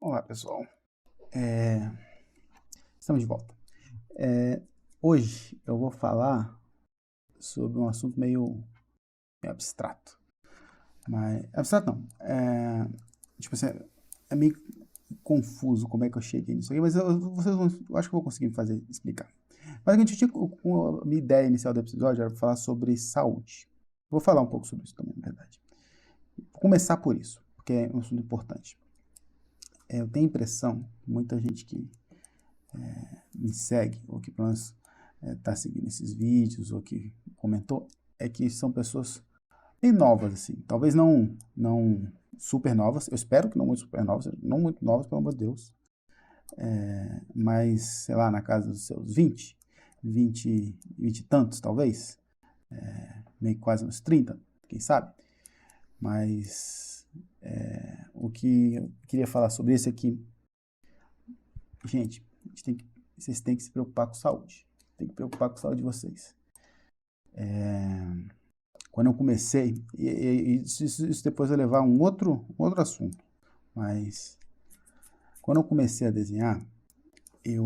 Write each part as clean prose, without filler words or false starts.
Olá, pessoal. É, Estamos de volta. Hoje eu vou falar sobre um assunto meio abstrato. Mas, abstrato não. Tipo assim, é meio confuso como é que eu cheguei nisso aqui, mas eu acho que eu vou conseguir explicar. Mas a minha ideia inicial do episódio era falar sobre saúde. Vou falar um pouco sobre isso também, na verdade. Vou começar por isso, porque é um assunto importante. Eu tenho a impressão que muita gente que me segue, ou que pelo menos está seguindo esses vídeos, ou que comentou, é que são pessoas bem novas, assim. Talvez não super novas, eu espero que não muito super novas, não muito novas, pelo amor de Deus. Mas, sei lá, na casa dos seus 20 e tantos, talvez. Meio quase uns 30, quem sabe. Mas o que eu queria falar sobre isso é que, gente, vocês têm que se preocupar com saúde. Tem que preocupar com a saúde de vocês. Quando eu comecei, e isso depois vai levar a um outro assunto, mas quando eu comecei a desenhar, eu,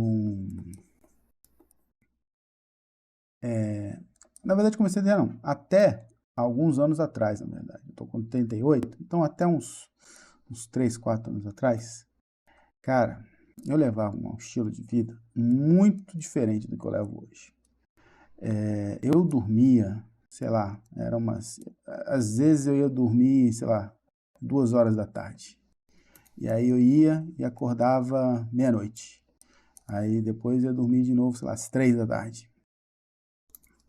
na verdade comecei a desenhar não, até alguns anos atrás, na verdade, eu tô com 38, então até uns 3, 4 anos atrás, cara, eu levava um estilo de vida muito diferente do que eu levo hoje. Eu dormia, sei lá, às vezes eu ia dormir, sei lá, 2 horas da tarde. E aí eu ia e acordava meia-noite. Aí depois eu ia dormir de novo, sei lá, às 3 da tarde.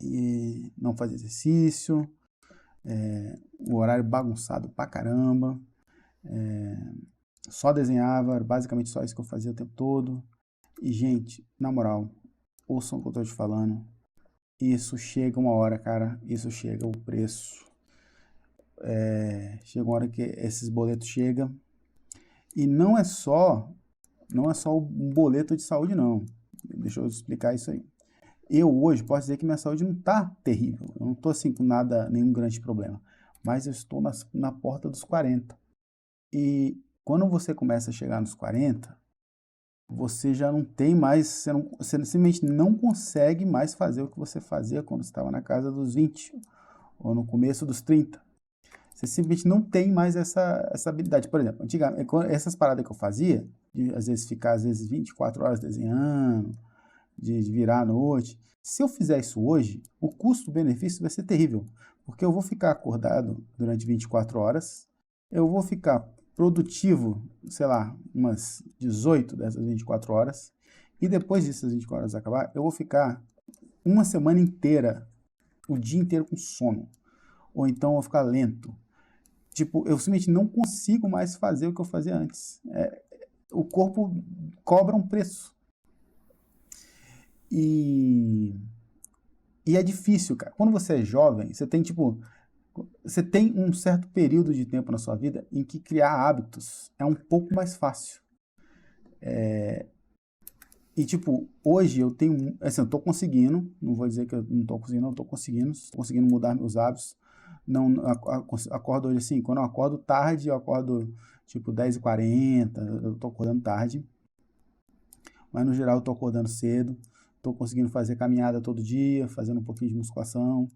E não fazia exercício, o horário bagunçado pra caramba. Só desenhava, era basicamente só isso que eu fazia o tempo todo. E, gente, na moral, ouçam o que eu tô te falando. Isso chega uma hora, cara, isso chega o preço. Chega uma hora que esses boletos chegam. E não é só um boleto de saúde, não. Deixa eu explicar isso aí. Eu hoje posso dizer que minha saúde não está terrível. Eu não estou assim com nada, nenhum grande problema. Mas eu estou na porta dos 40. E quando você começa a chegar nos 40, você já não tem mais, você simplesmente não consegue mais fazer o que você fazia quando você estava na casa dos 20 ou no começo dos 30. Você simplesmente não tem mais essa habilidade. Por exemplo, antigamente, essas paradas que eu fazia, de às vezes ficar 24 horas desenhando, de virar à noite, se eu fizer isso hoje, o custo-benefício vai ser terrível, porque eu vou ficar acordado durante 24 horas, eu vou ficar produtivo, sei lá, umas 18 dessas 24 horas, e depois dessas 24 horas acabar, eu vou ficar uma semana inteira, o dia inteiro com sono, ou então eu vou ficar lento. Tipo, eu simplesmente não consigo mais fazer o que eu fazia antes. O corpo cobra um preço. E, e é difícil, cara. Quando você é jovem, você tem um certo período de tempo na sua vida em que criar hábitos é um pouco mais fácil. E, tipo, hoje eu tenho, assim, eu tô conseguindo, não vou dizer que eu não tô conseguindo, eu tô conseguindo mudar meus hábitos. Não, acordo hoje assim, quando eu acordo tarde, eu acordo, tipo, 10h40, eu tô acordando tarde. Mas, no geral, eu tô acordando cedo, tô conseguindo fazer caminhada todo dia, fazendo um pouquinho de musculação.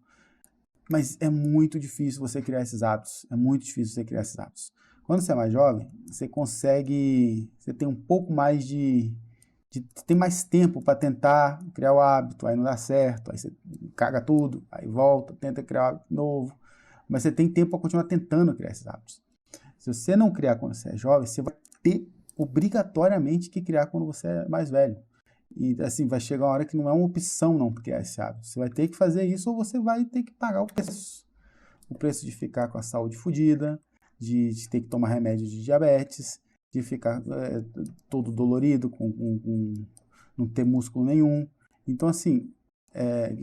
Mas é muito difícil você criar esses hábitos. É muito difícil você criar esses hábitos. Quando você é mais jovem, você tem um pouco mais tem mais tempo para tentar criar o hábito, aí não dá certo, aí você caga tudo, aí volta, tenta criar o hábito novo. Mas você tem tempo para continuar tentando criar esses hábitos. Se você não criar quando você é jovem, você vai ter obrigatoriamente que criar quando você é mais velho. E assim, vai chegar uma hora que não é uma opção não criar esse hábito. Você vai ter que fazer isso ou você vai ter que pagar o preço. O preço de ficar com a saúde fodida, de ter que tomar remédio de diabetes, de ficar todo dolorido, com não ter músculo nenhum. Então, assim,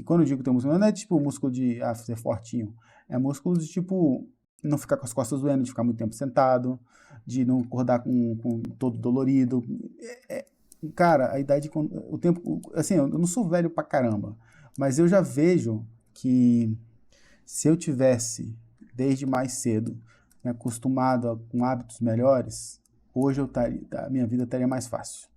quando eu digo ter músculo, não é tipo músculo de ser fortinho. É músculo de tipo não ficar com as costas doendo, de ficar muito tempo sentado, de não acordar com todo dolorido. Cara, a idade, o tempo, assim, eu não sou velho pra caramba, mas eu já vejo que se eu tivesse, desde mais cedo, me acostumado com hábitos melhores, hoje a minha vida estaria mais fácil.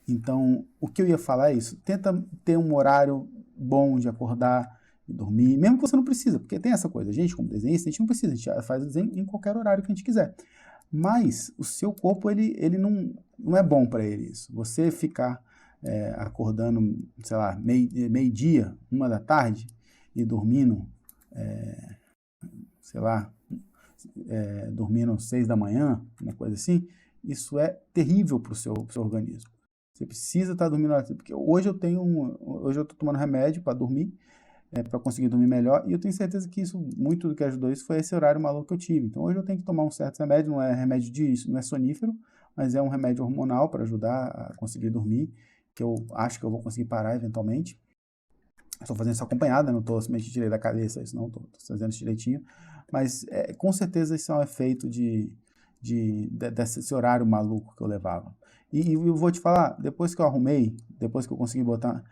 Então, o que eu ia falar é isso. Tenta ter um horário bom de acordar e dormir, mesmo que você não precisa, porque tem essa coisa. A gente, como desenhista, a gente não precisa, a gente faz o desenho em qualquer horário que a gente quiser. Mas o seu corpo, ele não é bom para ele isso. Você ficar acordando, sei lá, meio-dia, 1 da tarde, e dormindo, sei lá, dormindo 6 da manhã, uma coisa assim, isso é terrível para o seu organismo. Você precisa estar dormindo, porque hoje eu estou tomando remédio para dormir, para conseguir dormir melhor, e eu tenho certeza que muito do que ajudou isso foi esse horário maluco que eu tive. Então hoje eu tenho que tomar um certo remédio, não é remédio disso, não é sonífero, mas é um remédio hormonal para ajudar a conseguir dormir, que eu acho que eu vou conseguir parar eventualmente. Estou fazendo isso acompanhada, não estou simplesmente tirei da cabeça isso, não, estou fazendo isso direitinho, mas com certeza isso é um efeito desse horário maluco que eu levava. E eu vou te falar, depois que eu arrumei, depois que eu consegui botar,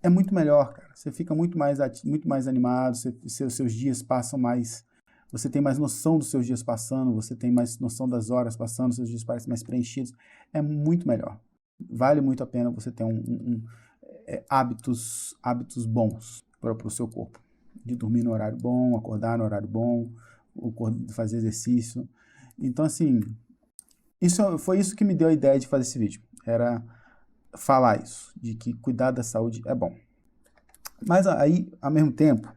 é muito melhor, cara. Você fica muito mais animado, seus dias passam mais, você tem mais noção dos seus dias passando, você tem mais noção das horas passando, seus dias parecem mais preenchidos. É muito melhor. Vale muito a pena você ter hábitos bons para o seu corpo. De dormir no horário bom, acordar no horário bom, fazer exercício. Então, assim, foi isso que me deu a ideia de fazer esse vídeo. Era falar isso, de que cuidar da saúde é bom. Mas aí, ao mesmo tempo,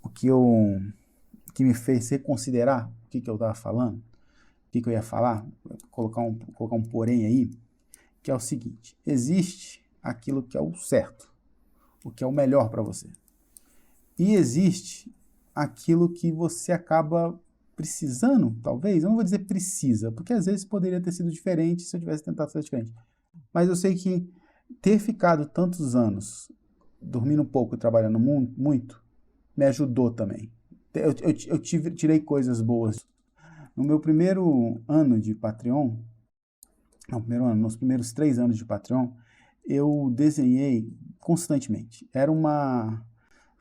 o que me fez reconsiderar o que eu estava falando, o que eu ia falar, colocar um porém aí, que é o seguinte: existe aquilo que é o certo, o que é o melhor para você. E existe aquilo que você acaba precisando, talvez. Eu não vou dizer precisa, porque às vezes poderia ter sido diferente se eu tivesse tentado ser diferente. Mas eu sei que ter ficado tantos anos dormindo pouco e trabalhando muito, me ajudou também. Eu tirei coisas boas. No meu primeiro ano de Patreon, nos primeiros 3 anos de Patreon, eu desenhei constantemente.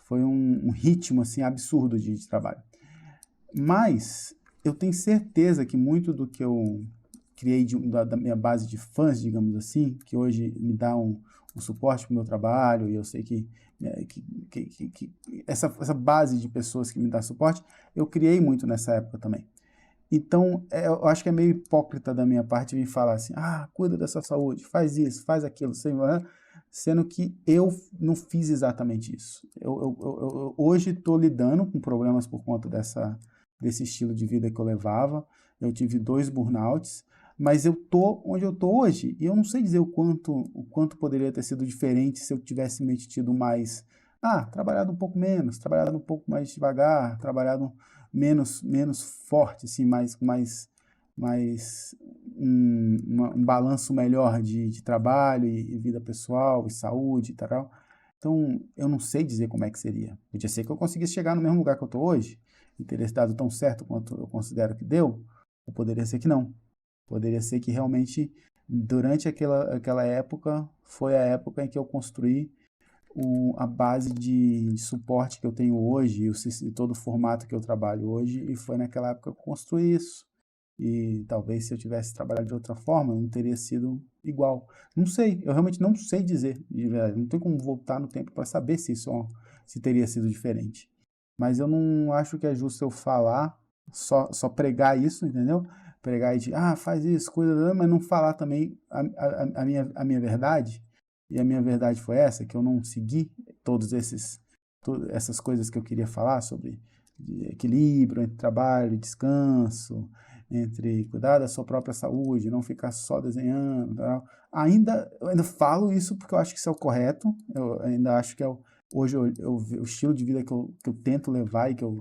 Foi um ritmo assim, absurdo de trabalho. Mas eu tenho certeza que muito do que eu criei da minha base de fãs, digamos assim, que hoje me dá um suporte para o meu trabalho, e eu sei que essa base de pessoas que me dá suporte, eu criei muito nessa época também. Então, eu acho que é meio hipócrita da minha parte vir falar assim, cuida da sua saúde, faz isso, faz aquilo, sendo que eu não fiz exatamente isso. Eu hoje estou lidando com problemas por conta desse estilo de vida que eu levava. Eu tive 2 burnouts, mas eu tô onde eu tô hoje, e eu não sei dizer o quanto poderia ter sido diferente se eu tivesse me tido mais, trabalhado um pouco menos, trabalhado um pouco mais devagar, trabalhado menos forte, assim, um balanço melhor de trabalho e vida pessoal e saúde e tal. Então, eu não sei dizer como é que seria. Podia ser que eu conseguisse chegar no mesmo lugar que eu estou hoje e teria dado tão certo quanto eu considero que deu, ou poderia ser que não. Poderia ser que realmente, durante aquela época, foi a época em que eu construí a base de suporte que eu tenho hoje, e todo o formato que eu trabalho hoje, e foi naquela época que eu construí isso. E talvez se eu tivesse trabalhado de outra forma, não teria sido igual. Não sei, eu realmente não sei dizer, de verdade. Não tem como voltar no tempo para saber se teria sido diferente. Mas eu não acho que é justo eu falar, só pregar isso, entendeu? Pregar e de, faz isso, cuida, mas não falar também a minha verdade. E a minha verdade foi essa, que eu não segui todas essas coisas que eu queria falar sobre equilíbrio entre trabalho e descanso, entre cuidar da sua própria saúde, não ficar só desenhando. Tal. Eu ainda falo isso porque eu acho que isso é o correto, eu ainda acho que hoje o estilo de vida que eu tento levar e que eu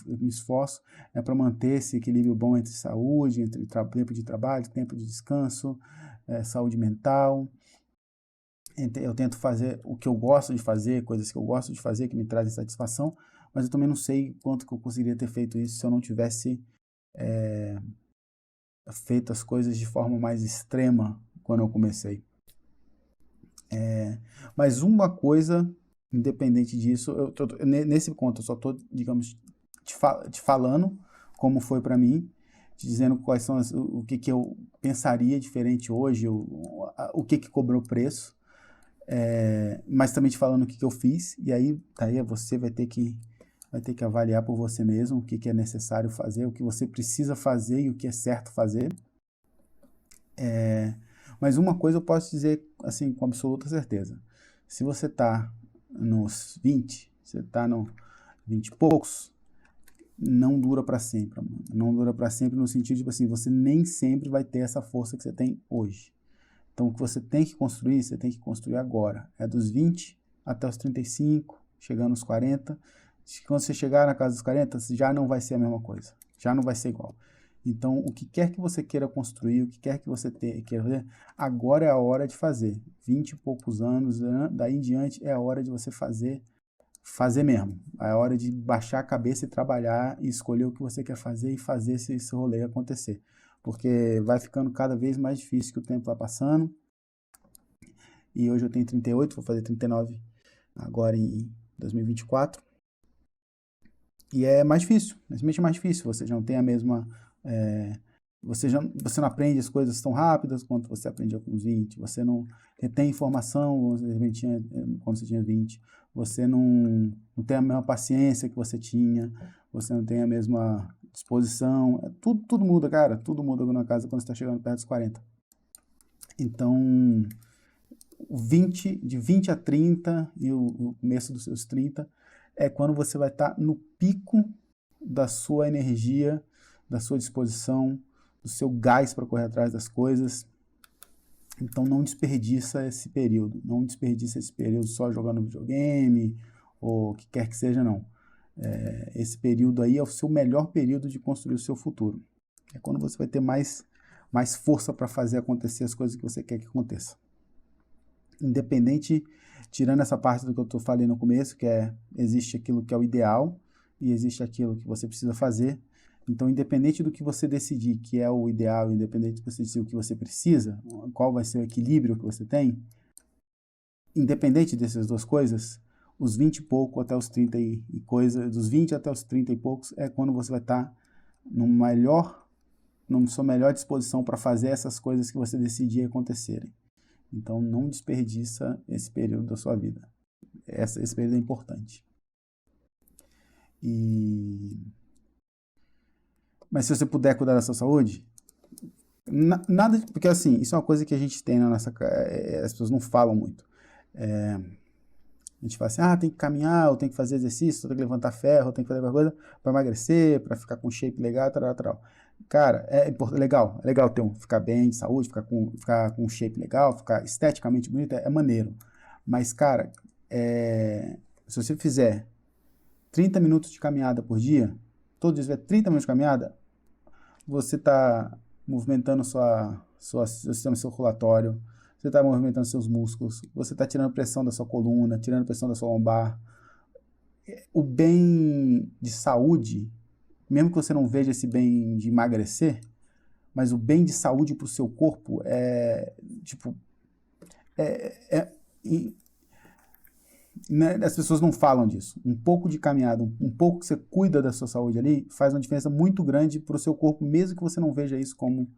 me esforço é para manter esse equilíbrio bom entre saúde, entre tempo de trabalho, tempo de descanso, saúde mental. Eu tento fazer o que eu gosto de fazer, coisas que eu gosto de fazer, que me trazem satisfação, mas eu também não sei quanto que eu conseguiria ter feito isso se eu não tivesse feito as coisas de forma mais extrema quando eu comecei. Mas uma coisa, independente disso, nesse ponto eu só estou, digamos, te falando como foi para mim, te dizendo quais são o que, que eu pensaria diferente hoje, o que, que cobrou preço, mas também te falando o que, que eu fiz, e aí você vai ter que avaliar por você mesmo o que, que é necessário fazer, o que você precisa fazer e o que é certo fazer. Mas uma coisa eu posso dizer assim com absoluta certeza: se você está nos 20, você está no 20 e poucos, não dura para sempre, mano. Não dura para sempre no sentido de, tipo assim, você nem sempre vai ter essa força que você tem hoje. Então, o que você tem que construir, você tem que construir agora. É dos 20 até os 35, chegando aos 40. Quando você chegar na casa dos 40, já não vai ser a mesma coisa. Já não vai ser igual. Então, o que quer que você queira construir, o que quer que você queira fazer, agora é a hora de fazer. 20 e poucos anos, daí em diante, é a hora de você fazer mesmo. É a hora de baixar a cabeça e trabalhar e escolher o que você quer fazer e fazer esse rolê acontecer. Porque vai ficando cada vez mais difícil que o tempo vai passando. E hoje eu tenho 38, vou fazer 39 agora em 2024. E é mais difícil, simplesmente é mais difícil. Você já não tem a mesma... você não aprende as coisas tão rápidas quanto você aprendia com os 20. Você não retém informação quando você tinha 20. Você não tem a mesma paciência que você tinha. Você não tem a mesma disposição. Tudo muda, cara. Tudo muda na casa quando você está chegando perto dos 40. Então, de 20 a 30 e o começo dos seus 30 é quando você vai estar no pico da sua energia, da sua disposição, do seu gás para correr atrás das coisas. Então não desperdiça esse período. Não desperdiça esse período só jogando videogame ou o que quer que seja, não. Esse período aí é o seu melhor período de construir o seu futuro. É quando você vai ter mais força para fazer acontecer as coisas que você quer que aconteça. Independente, tirando essa parte do que eu falei no começo, que existe aquilo que é o ideal e existe aquilo que você precisa fazer. Então, independente do que você decidir que é o ideal, independente do que você decidir o que você precisa, qual vai ser o equilíbrio que você tem, independente dessas duas coisas, os 20 e pouco até os 30 e coisa, dos 20 até os 30 e poucos é quando você vai estar numa sua melhor disposição para fazer essas coisas que você decidir acontecerem. Então, não desperdiça esse período da sua vida. Esse período é importante. Mas se você puder cuidar da sua saúde, nada, porque assim, isso é uma coisa que a gente tem na nossa... as pessoas não falam muito. A gente fala assim, tem que caminhar, eu tenho que fazer exercício, eu tenho que levantar ferro, eu tenho que fazer alguma coisa para emagrecer, para ficar com shape legal, tal. Cara, é legal ficar bem de saúde, ficar com um shape legal, ficar esteticamente bonito, é maneiro. Mas, cara, se você fizer 30 minutos de caminhada por dia, todo dia tiver 30 minutos de caminhada, você está movimentando seu sistema circulatório, você está movimentando seus músculos, você está tirando pressão da sua coluna, tirando pressão da sua lombar. O bem de saúde, mesmo que você não veja esse bem de emagrecer, mas o bem de saúde para o seu corpo as pessoas não falam disso. Um pouco de caminhada, um pouco que você cuida da sua saúde ali, faz uma diferença muito grande para o seu corpo, mesmo que você não veja isso como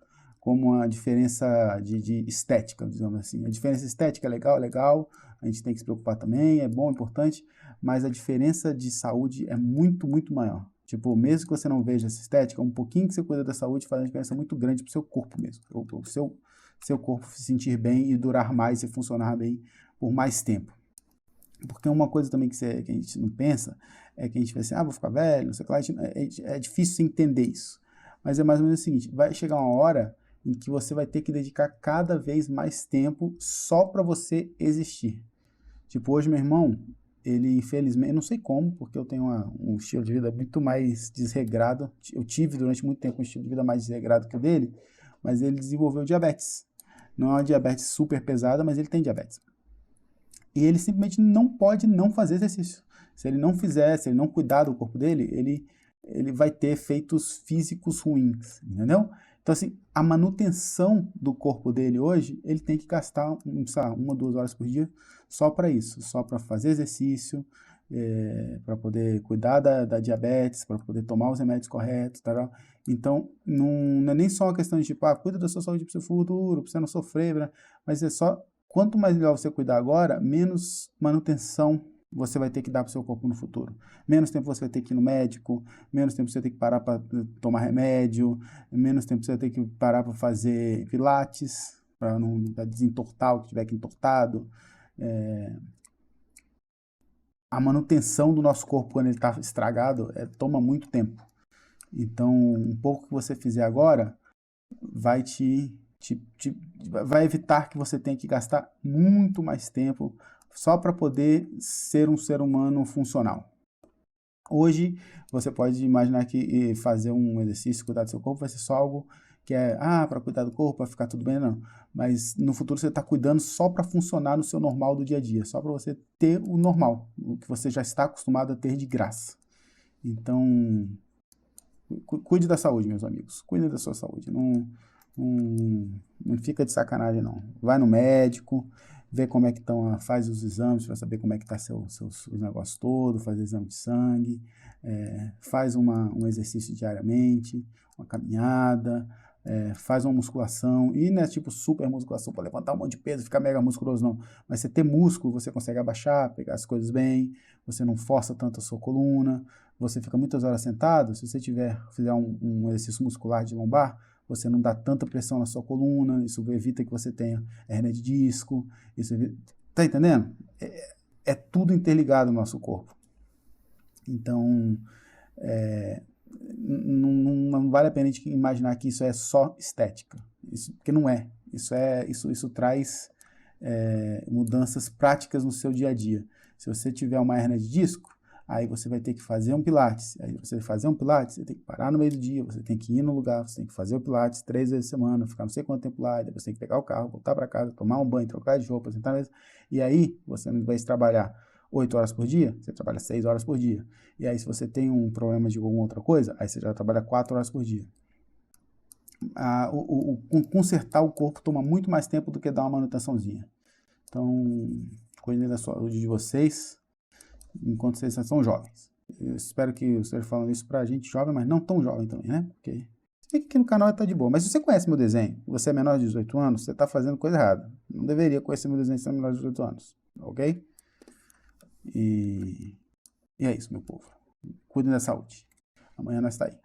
uma diferença de estética, digamos assim. A diferença estética é legal, a gente tem que se preocupar também, é bom, importante, mas a diferença de saúde é muito, muito maior. Tipo, mesmo que você não veja essa estética, um pouquinho que você cuida da saúde faz uma diferença muito grande para o seu corpo mesmo. O seu corpo se sentir bem e durar mais e funcionar bem por mais tempo. Porque uma coisa também que a gente não pensa é que a gente vai assim, vou ficar velho, não sei o que lá, é difícil entender isso. Mas é mais ou menos o seguinte, vai chegar uma hora em que você vai ter que dedicar cada vez mais tempo só para você existir. Tipo, hoje meu irmão, ele infelizmente, eu não sei como, porque eu tenho um estilo de vida muito mais desregrado, eu tive durante muito tempo um estilo de vida mais desregrado que o dele, mas ele desenvolveu diabetes. Não é uma diabetes super pesada, mas ele tem diabetes. E ele simplesmente não pode não fazer exercício. Se ele não fizer, se ele não cuidar do corpo dele, ele vai ter efeitos físicos ruins, entendeu? Então, assim, a manutenção do corpo dele hoje, ele tem que gastar, 1 ou 2 horas por dia só para isso, só para fazer exercício, para poder cuidar da diabetes, para poder tomar os remédios corretos, tá? Então, não é nem só uma questão de tipo, cuida da sua saúde para o seu futuro, para você não sofrer, né? Mas é só, quanto mais melhor você cuidar agora, menos manutenção você vai ter que dar para o seu corpo no futuro. Menos tempo você vai ter que ir no médico, menos tempo você vai ter que parar para tomar remédio, menos tempo você vai ter que parar para fazer pilates, para não desentortar o que tiver que entortado. A manutenção do nosso corpo quando ele está estragado toma muito tempo. Então, um pouco que você fizer agora vai vai evitar que você tenha que gastar muito mais tempo só para poder ser um ser humano funcional. Hoje, você pode imaginar que fazer um exercício, cuidar do seu corpo, vai ser só algo que é, para cuidar do corpo, para ficar tudo bem, não. Mas no futuro você está cuidando só para funcionar no seu normal do dia a dia, só para você ter o normal, o que você já está acostumado a ter de graça. Então, cuide da saúde, meus amigos, cuide da sua saúde, não fica de sacanagem, não. Vai no médico, vê como é que estão, faz os exames para saber como é que está seus negócios todos, faz exame de sangue, faz um exercício diariamente, uma caminhada, faz uma musculação, e não é tipo super musculação para levantar um monte de peso e ficar mega musculoso, não. Mas você ter músculo, você consegue abaixar, pegar as coisas bem, você não força tanto a sua coluna, você fica muitas horas sentado, se você fizer um exercício muscular de lombar, você não dá tanta pressão na sua coluna, isso evita que você tenha hernia de disco, tá entendendo? É tudo interligado no nosso corpo. Então, não vale a pena a gente imaginar que isso é só estética, porque não é. Isso traz mudanças práticas no seu dia a dia. Se você tiver uma hernia de disco, aí você vai ter que fazer um pilates. Aí você vai fazer um pilates, você tem que parar no meio do dia, você tem que ir no lugar, você tem que fazer o pilates 3 vezes por semana, ficar não sei quanto tempo lá, depois você tem que pegar o carro, voltar para casa, tomar um banho, trocar de roupa, sentar mesmo. E aí, você, ao invés de trabalhar 8 horas por dia, você trabalha 6 horas por dia. E aí, se você tem um problema de alguma outra coisa, aí você já trabalha 4 horas por dia. Consertar o corpo toma muito mais tempo do que dar uma manutençãozinha. Então, cuidem da saúde de vocês enquanto vocês são jovens. Eu espero que eu esteja falando isso pra gente jovem, mas não tão jovem também, né? Porque aqui no canal tá de boa. Mas se você conhece meu desenho, você é menor de 18 anos, você tá fazendo coisa errada. Não deveria conhecer meu desenho se você é menor de 18 anos, ok? E é isso, meu povo. Cuidem da saúde. Amanhã nós tá aí.